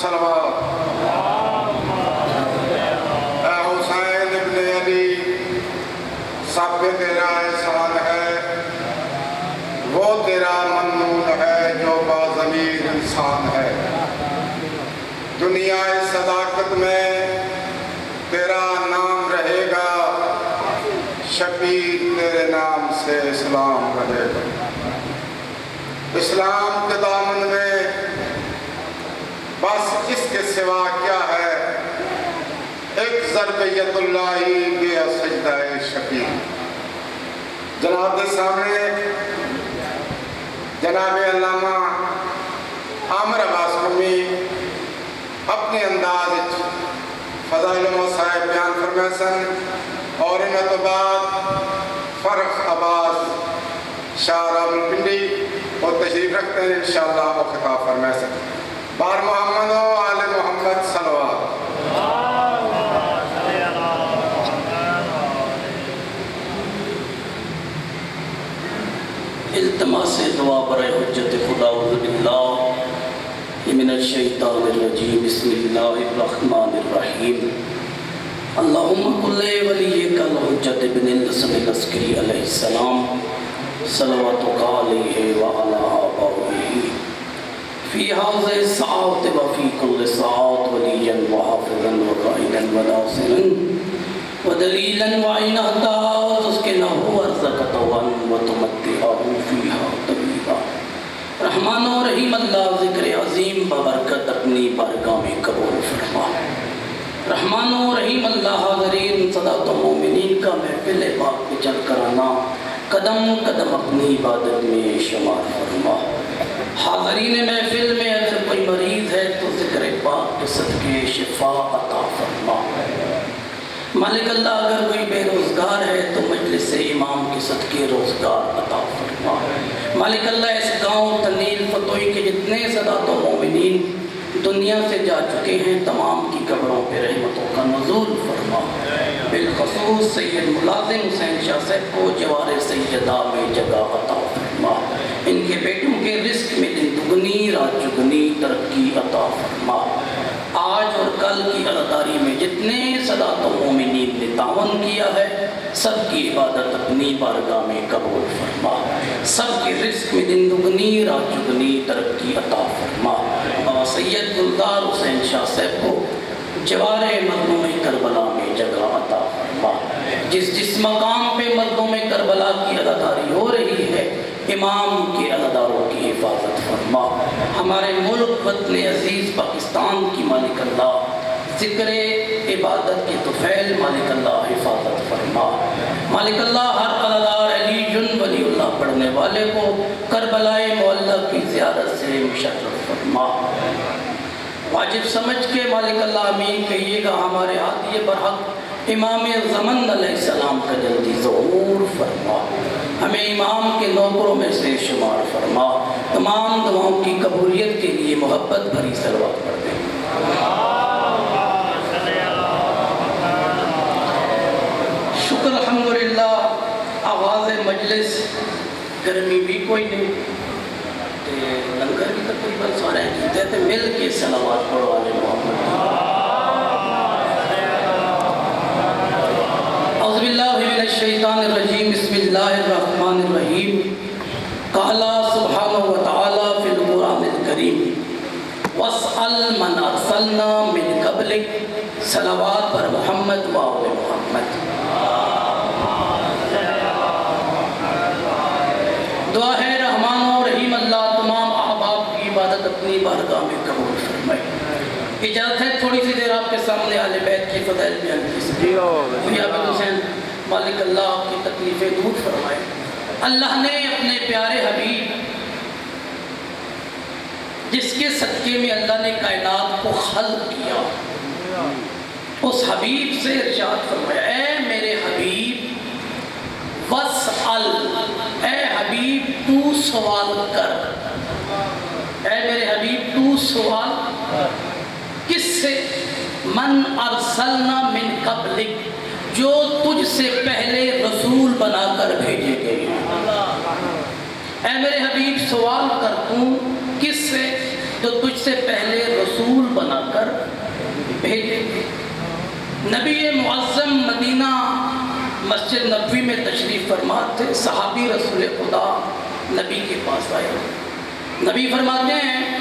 صلوات۔ اے حسین ابن علی، سب پہ تیرا احسان ہے، وہ تیرا ممنون ہے جو باضمیر انسان ہے۔ دنیا صداقت میں تیرا نام رہے گا، شبیر تیرے نام سے اسلام رہے گا۔ اسلام کے دامن میں بس اس کے سوا کیا ہے، ایک ضربیت اللہ بے سجدہ شبیر۔ جناب کے سامنے جناب علامہ عامر عباس قمی اپنے انداز فضائل و مصائب بیان فرمائے سن، اور ان تو بعد فرق عباس شاہ راولپنڈی اور تشریف رکھتے ہیں انشاءاللہ وہ خطاب فرمائے سن۔ بار محمد و آل محمد صلوات۔ التماس دعا برائے حجت خدا اعوذ باللہ من الشیطان الرجیم، بسم اللہ الرحمن الرحیم۔ اللہم کل ولیک الحجت ابن الحسن العسکری علیہ السلام، صلواتک علیہ وعلی آبائہ، فی حوض الساعات وفی کل ساعات، ولیا وحافظا وقائدا وناصرا ودلیلا وعناتا، وتسکنہ ارضک وتمتعہ فیہا طویلا۔ رحمان و رحیم اللہ ذکر عظیم ببرکت اپنی بارگاہ میں قبول فرما۔ رحمان و رحیم اللہ حاضرین صدات و مومنین کا محفل پاک پہ چل کر آنا قدم قدم اپنی عبادت میں شمار فرما۔ حاضرین محفل میں اگر کوئی مریض ہے تو ذکر پاک کے صدقے شفا عطا فرما۔ مالک اللہ اگر کوئی بے روزگار ہے تو مجلس امام کے صدقے روزگار عطا فرما۔ مالک اللہ اس گاؤں تنیل فتوئی کے جتنے سادات و مومنین دنیا سے جا چکے ہیں تمام کی قبروں پہ رحمتوں کا نزول فرما۔ بالخصوص سید ملازم حسین شاہ صاحب کو جوار سیدہ میں جگہ عطا فرما۔ ان کے بیٹوں کے رزق میں دن دگنی رات چگنی ترقی عطا فرما۔ آج اور کل کی عزاداری میں جتنے سادات و مومنین نے تعاون کیا ہے سب کی عبادت اپنی بارگاہ میں قبول فرما۔ سب کے رزق میں دن دگنی رات چگنی ترقی عطا فرما۔ اور سید گلزار حسین شاہ صاحب کو جوار مظلوم کربلا میں جگہ عطا فرما۔ جس مقام پہ مظلوم کربلا کی عزاداری ہو رہی ہے امام کے عزاداروں کی حفاظت فرما۔ ہمارے ملک وطن عزیز پاکستان کی مالک اللہ ذکر عبادت کے طفیل مالک اللہ حفاظت فرما۔ مالک اللہ ہر عزادار علی جن ولی اللہ پڑھنے والے کو کربلائے معلیٰ کی زیارت سے مشرف فرما۔ واجب سمجھ کے مالک اللہ امین کہیے گا ہمارے ہادی برحق امام زمن علیہ السلام کا جلدی ظہور فرما۔ ہمیں امام کے نوکروں میں سے شمار فرما۔ تمام دعاؤں کی قبولیت کے لیے محبت بھری صلوات پڑھ دیں۔ شکر الحمدللہ آواز مجلس گرمی بھی کوئی نہیں لنگر بھی تقریباً سارے کہتے تھے مل کے صلوات پڑھو آل محمد۔ اعوذ باللہ من الشیطان الرجیم، بسم اللہ الرحمن الرحیم۔ قال سبحانہ وتعالی فی القرآن الکریم واسأل من ارسلنا من قبلک، صلوات پر محمد و آل محمد۔ دعا ہے رحمان و رحیم اللہ تمام احباب کی عبادت اپنی بارگاہ میں قبول فرمائے۔ اجازت ہے تھوڑی سی دیر آپ کے سامنے اہل بیت کی فضائل بیان کی سکتے عبد حسین مالک اللہ آپ کی تکلیفیں دور فرمائے۔ اللہ نے اپنے پیارے حبیب جس کے صدقے میں اللہ نے کائنات کو خلق کیا اس حبیب سے ارشاد فرمایا اے میرے حبیب واسأل، اے حبیب تو سوال کر، اے میرے حبیب تو سوال کس سے؟ من ارسلنا من قبلک، جو تجھ سے پہلے رسول بنا کر بھیجے گئے۔ اے میرے حبیب سوال کر توں کس سے؟ جو تجھ سے پہلے رسول بنا بنا کر بھیجیں گے۔ نبی معظم مدینہ مسجد نبوی میں تشریف فرما تھے، صحابی رسول خدا نبی کے پاس آئے۔ نبی فرماتے ہیں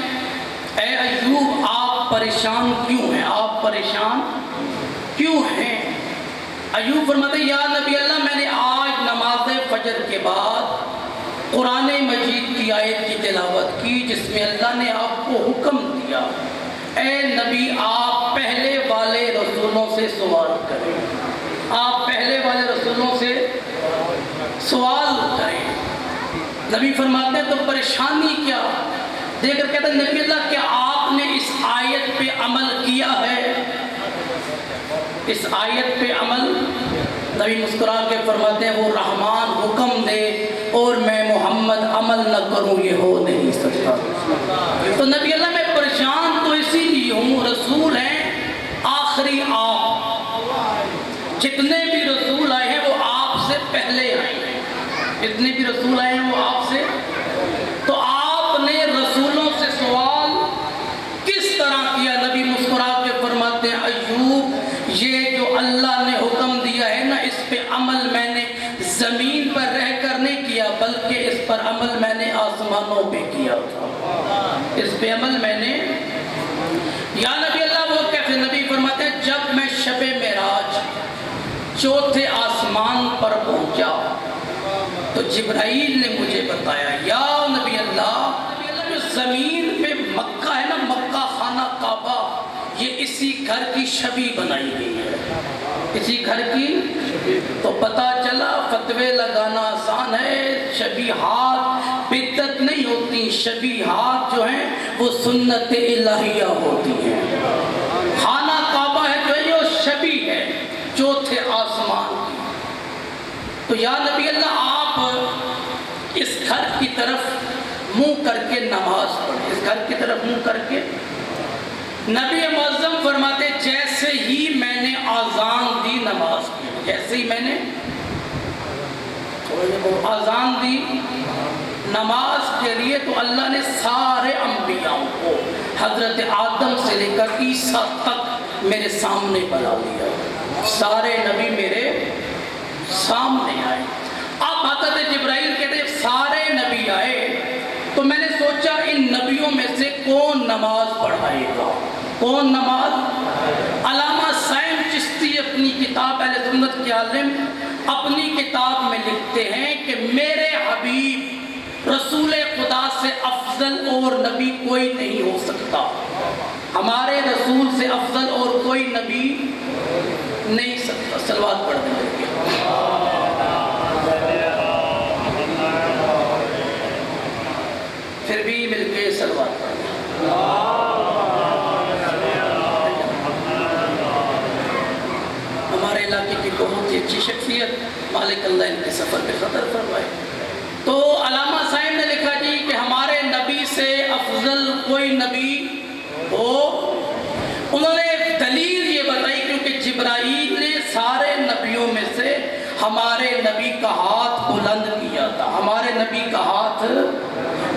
اے ایوب آپ پریشان کیوں ہیں؟ آپ پریشان کیوں ہیں؟ ایوب فرماتے ہیں یا نبی اللہ میں نے آج نماز فجر کے بعد قرآن مجید کی آیت کی تلاوت کی جس میں اللہ نے آپ کو حکم دیا اے نبی آپ پہلے والے رسولوں سے سوال کریں، آپ پہلے والے رسولوں سے سوال کریں۔ نبی فرماتے ہیں تو پریشانی کیا؟ دیکھ کر کہتے ہیں نبی اللہ کیا آپ نے اس آیت پہ عمل کیا ہے؟ اس آیت پہ عمل؟ نبی مسکرا کے فرماتے ہیں وہ رحمان حکم دے اور میں محمد عمل نہ کروں یہ ہو نہیں سکتا۔ تو نبی اللہ میں پریشان تو اسی لیے ہوں، رسول ہیں آخری آپ، جتنے بھی رسول آئے ہیں وہ آپ سے پہلے آئے ہیں، جتنے بھی رسول آئے ہیں وہ آپ سے، تو آپ نے رسولوں سے سوال کس طرح کیا؟ نبی مسکرا کے فرماتے ہیں ایوب یہ جو اللہ نے حکم دیا ہے نا اس پہ عمل میں نے زمین پر رہ کر نہیں کیا بلکہ اس پر عمل میں نے آسمانوں پہ کیا تھا، اس پہ عمل میں نے۔ یا نبی اللہ وہ کیسے؟ نبی فرماتے ہیں جب میں شب معراج چوتھے آسمان پر پہنچا تو جبرائیل نے مجھے بتایا یا نبی اللہ جو زمین پہ مکہ ہے نا، مکہ خانہ کعبہ یہ اسی گھر کی شبیہ بنائی گئی ہے، اسی گھر کی۔ تو پتہ چلا فتوے لگانا آسان ہے، شبیہات بدعت نہیں ہوتی، شبیہات جو ہیں وہ سنت الہیہ ہوتی ہیں۔ خانہ کعبہ ہے جو ہے یہ شبیہ ہے چوتھے آسمان کی۔ تو یا نبی اللہ آپ اس گھر کی طرف منہ کر کے نماز پڑھیں، اس گھر کی طرف منہ کر کے۔ نبی معظم فرماتے جیسے ہی میں نے آذان دی نماز کی، جیسے ہی میں نے آذان دی نماز کے لیے تو اللہ نے سارے انبیاء کو حضرت آدم سے لے کر عیسیٰ تک میرے سامنے بلا لیا، سارے نبی میرے سامنے آئے۔ اب حضرت جبرائیل کہتے ہیں سارے نبی آئے تو میں نے سوچا ان نبیوں میں سے کون نماز پڑھائے گا، کون نماز؟ علامہ سائم چشتی اپنی کتاب اہل سنت کے عالم اپنی کتاب میں لکھتے ہیں کہ میرے حبیب رسول خدا سے افضل اور نبی کوئی نہیں ہو سکتا، ہمارے رسول سے افضل اور کوئی نبی نہیں سکتا۔ صلوات پڑھ دیں گے۔ پھر بھی مل کے صلوات پڑھ دیں۔ ہمارے علاقے کی بہت ہی اچھی شخصیت مالک اللہ ان کے سفر پہ خطر فرمائے۔ تو علامہ صاحب نے لکھا جی کہ ہمارے نبی سے افضل کوئی نبی ہو، انہوں نے دلیل یہ بتائی کیونکہ جبرائیل نے سارے نبیوں میں سے ہمارے نبی کا ہاتھ بلند کیا تھا، ہمارے نبی کا ہاتھ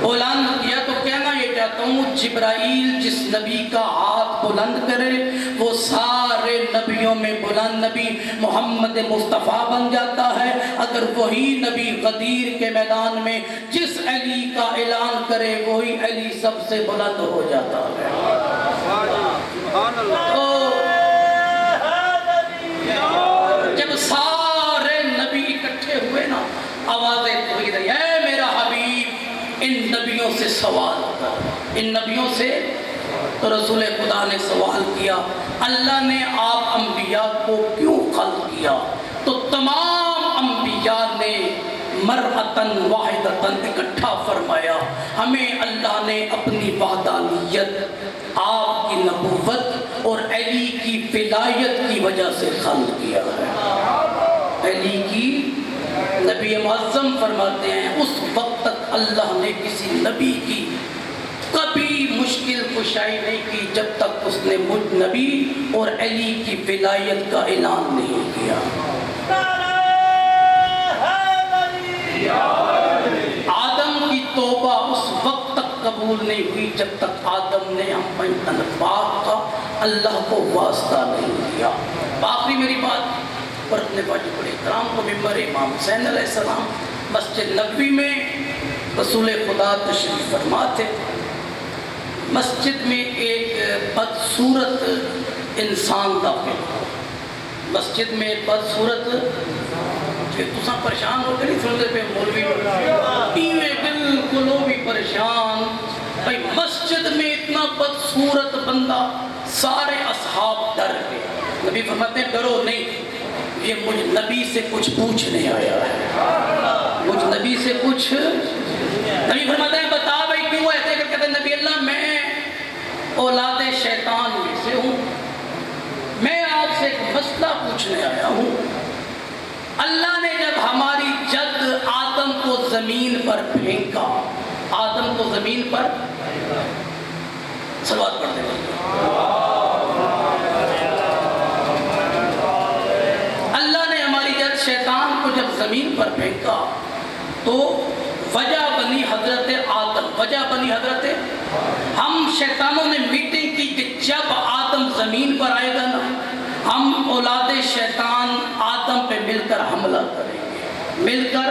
بلند کیا۔ تو کہنا یہ چاہتا ہوں جبرائیل جس نبی کا ہاتھ بلند کرے وہ سارے نبیوں میں بلند نبی محمد مصطفیٰ بن جاتا ہے۔ اگر وہی نبی غدیر کے میدان میں جس علی کا اعلان کرے وہی علی سب سے بلند ہو جاتا ہے۔ تو جب سارے نبی اکٹھے ہوئے نا آوازیں ہوئی رہی اے میرا حبیب ان نبیوں سے سوال کر، ان نبیوں سے۔ تو رسول خدا نے سوال کیا اللہ نے آپ انبیاء کو کیوں خلق کیا؟ تو تمام انبیاء نے مرأتن واحدتن اکٹھا فرمایا ہمیں اللہ نے اپنی وحدانیت، آپ کی نبوت اور علی کی ولایت کی وجہ سے خلق کیا ہے۔ علی کی نبی معظم فرماتے ہیں اس وقت تک اللہ نے کسی نبی کی کبھی مشکل کشائی نہیں کی جب تک اس نے مجھ نبی اور علی کی ولایت کا اعلان نہیں کیا۔ آدم کی توبہ اس وقت تک قبول نہیں ہوئی جب تک آدم نے پاک کا اللہ کو واسطہ نہیں دیا۔ آخری میری بات، اور اپنے واجب الاحترام کو ممبر امام حسین علیہ السلام مسجد نبوی میں رسول خدا تشریف فرما تھے۔ مسجد میں ایک بدصورت انسان داخل ہوا۔ مسجد میں بدصورت کہ تساں پریشان ہو کے نہیں سنتے پہ مولوی ایویں بالکل بھی پریشان بھائی، مسجد میں اتنا بدصورت بندہ، سارے اصحاب ڈر گئے۔ نبی فرماتے ہیں ڈرو نہیں، یہ مجھ نبی سے کچھ پوچھنے آیا ہے، مجھ نبی سے کچھ۔ نبی فرماتے ہیں بتا بھائی کیوں ایسے؟ کہتے ہیں نبی اللہ میں اولاد شیطان میں سے ہوں، میں آپ سے ایک مسئلہ پوچھنے آیا ہوں۔ اللہ نے جب ہماری جد آدم کو زمین پر پھینکا، آدم کو زمین پر، صلوات پڑھ دیں، اللہ نے ہماری جد شیطان کو جب زمین پر پھینکا تو وجہ بنی حضرت آدم، وجہ بنی حضرت، ہم شیطانوں نے میٹنگ کی کہ جب آدم زمین پر آئے گا نا، ہم اولاد شیطان آدم پہ مل کر حملہ کریں گے، مل کر۔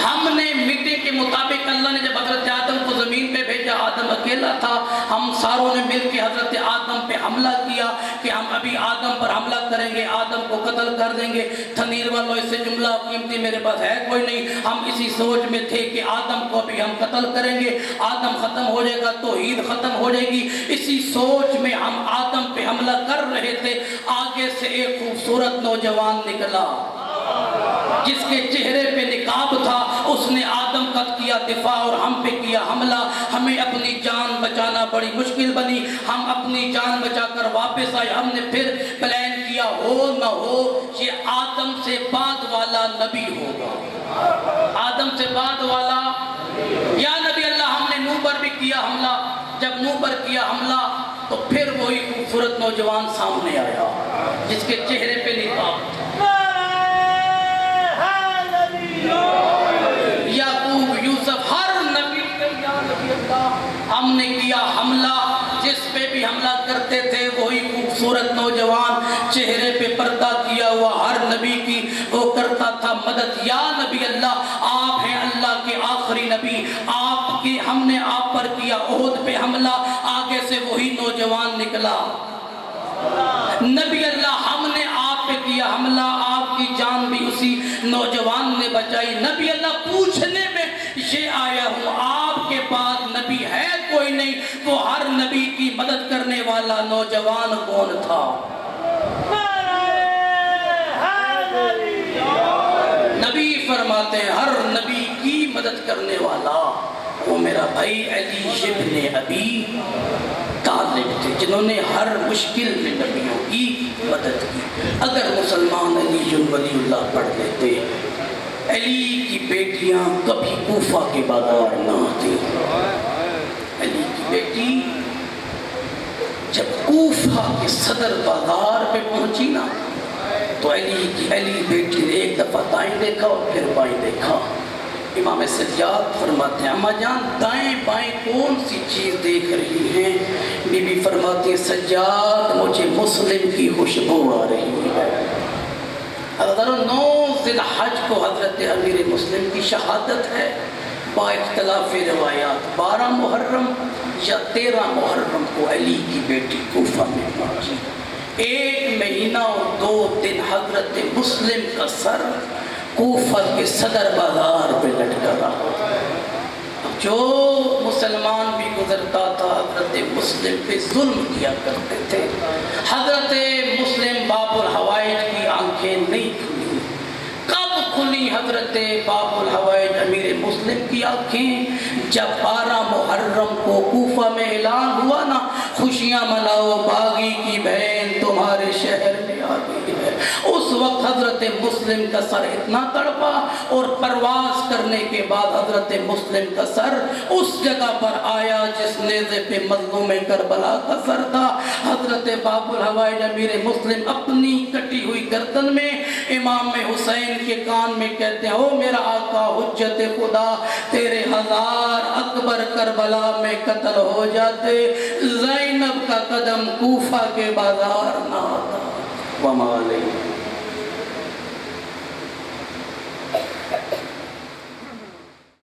ہم نے میٹنگ کے مطابق اللہ نے جب حضرت آدم کو زمین پہ بھیجا، آدم اکیلا تھا، ہم ساروں نے مل کے حضرت آدم پہ حملہ کیا کہ ہم ابھی آدم پر حملہ کریں گے، آدم کو قتل کر دیں گے۔ تھنیر والوں اس سے جملہ قیمتی میرے پاس ہے کوئی نہیں، ہم اسی سوچ میں تھے کہ آدم کو بھی ہم قتل کریں گے، آدم ختم ہو جائے گا توحید ختم ہو جائے گی۔ اسی سوچ میں ہم آدم پہ حملہ کر رہے تھے، آگے سے ایک خوبصورت نوجوان نکلا جس کے چہرے پہ نقاب تھا، اس نے آدم کا کیا دفاع اور ہم پہ کیا حملہ۔ ہمیں اپنی جان بچانا بڑی مشکل بنی، ہم اپنی جان بچا کر واپس آئے۔ ہم نے پھر پلان کیا ہو نہ ہو یہ آدم سے بعد والا نبی ہوگا، آدم سے بعد والا، یا نبی اللہ۔ ہم نے نوح پر بھی کیا حملہ، جب نوح پر کیا حملہ تو پھر وہی خوبصورت نوجوان سامنے آیا جس کے چہرے پہ نقاب تھا۔ یعقوب، یوسف، ہر نبی پہ یا نبی اللہ ہم نے کیا حملہ، جس پہ بھی حملہ کرتے تھے وہی خوبصورت نوجوان چہرے پہ پردہ کیا ہوا ہر نبی کی وہ کرتا تھا مدد۔ یا نبی اللہ، آپ ہیں اللہ کے آخری نبی، آپ کی ہم نے آپ پر کیا احد پہ حملہ، آگے سے وہی نوجوان نکلا۔ نبی اللہ، ہم نے آپ پہ کیا حملہ، آپ کی جان بھی اسی نوجوان نے بچائی۔ نبی اللہ، پوچھنے میں یہ آیا ہوں آپ کے بعد نبی ہے کوئی نہیں، وہ ہر نبی کی مدد کرنے والا نوجوان کون تھا؟ نبی فرماتے ہیں ہر نبی کی مدد کرنے والا وہ میرا بھائی علی ابن ابی طالب تھے، جنہوں نے ہر مشکل میں نبیوں کی مدد کی۔ اگر مسلمان علی ولی اللہ پڑھ لیتے، علی کی بیٹیاں کبھی کوفہ کے بازار نہ آتی۔ علی کی بیٹی جب کوفہ کے صدر بازار پہ پہنچی نا تو علی بیٹی نے ایک دفعہ دائیں دیکھا اور پھر بائیں دیکھا۔ امام سجاد فرماتے ہیں اما جان دائیں بائیں کون سی چیز دیکھ رہی ہیں؟ بی بی فرماتی ہیں سجاد مجھے مسلم کی خوشبو آ رہی ہے۔ حضرت 9 ذی الحج کو حضرت امیر مسلم کی شہادت ہے، با اختلاف روایات 12 محرم یا 13 محرم کو علی کی بیٹی کوفہ میں پہنچی۔ 1 مہینہ اور 2 دن حضرت مسلم کا سر کوفہ کے صدر بازار پہ لٹکا رہا۔ جو مسلمان بھی گزرتا تھا حضرت مسلم پہ ظلم کیا کرتے تھے۔ حضرت مسلم باب الحوائج کی آنکھیں نہیں کھلی۔ کب کھلی حضرت باب الحوائج امیر مسلم کی آنکھیں؟ جب 12 محرم کو کوفہ میں اعلان ہوا نا خوشیاں مناؤ باغی کی بہن تمہارے شہر میں آ گئی ہے، اس وقت حضرت مسلم کا سر اتنا تڑپا اور پرواز کرنے کے بعد حضرت مسلم کا سر اس جگہ پر آیا جس نیزے پہ مظلوم کربلا کا سر تھا۔ حضرت باب الحوائج امیر مسلم اپنی کٹی ہوئی گردن میں امام حسین کے کان میں کہتے ہیں او میرا آقا حجت خدا تیرے 1000 اکبر کربلا میں قتل ہو جاتے، زینب کا قدم کوفہ کے بازار نہ آتا وما علیہ